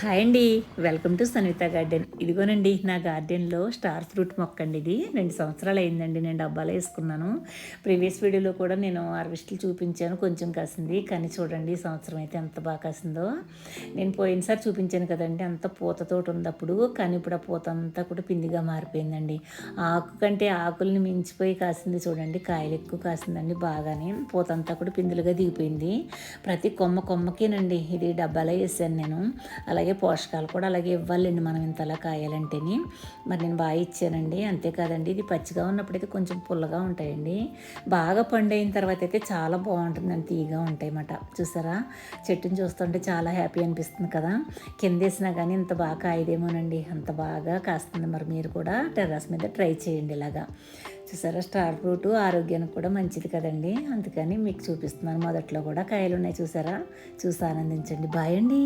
Hi అండి. Welcome to Sanvitha garden. ఇదిగోనండి నా గార్డెన్‌లో స్టార్ ఫ్రూట్ మొక్క అండి ఇది. 2 సంవత్సరాలు అయిందండి నేను డబ్బాలో ఏసుకున్నాను. ప్రీవియస్ వీడియోలో కూడా నేను హార్వెస్ట్‌లు చూపించాను. కొంచెం కాసింది. కానీ చూడండి ఈ సంవత్సరం అయితే ఎంత బాగా కాసిందో. నేను పోయినసారి చూపించాను కదండీ! అంత పూతతోటి ఉందప్పుడు. కానీ ఇప్పుడు ఆ పూత అంతా కూడా పిందిగా మారిపోయిందండి. ఆకు కంటే ఆకుల్ని మించిపోయి కాసింది చూడండి. కాయలు ఎక్కువ కాసిందండి బాగానే. పూతంతా కూడా పిందులుగా దిగిపోయింది. ప్రతి కొమ్మకేనండి ఇది డబ్బాలో ఏసాను నేను. అలాగే పోషకాలు కూడా అలాగే ఇవ్వాలండి మనం ఇంతలా కాయాలంటేని. మరి నేను బాగా ఇచ్చానండి. అంతేకాదండి ఇది పచ్చిగా ఉన్నప్పుడైతే కొంచెం పుల్లగా ఉంటాయండి. బాగా పండైన తర్వాత అయితే చాలా బాగుంటుందండి. తీయగా ఉంటాయన్నమాట. చూసారా చెట్టుని చూస్తుంటే చాలా హ్యాపీ అనిపిస్తుంది కదా. కిందేసినా కానీ ఇంత బాగా కాయదేమోనండి. అంత బాగా కాస్తుంది. మరి మీరు కూడా టెర్రస్ మీద ట్రై చేయండి ఇలాగా. చూసారా స్టార్ ఫ్రూట్ ఆరోగ్యానికి కూడా మంచిది కదండి. అందుకని మీకు చూపిస్తున్నాను. మొదట్లో కూడా కాయలు ఉన్నాయి చూసారా. చూసి ఆనందించండి. బాయ్ అండి.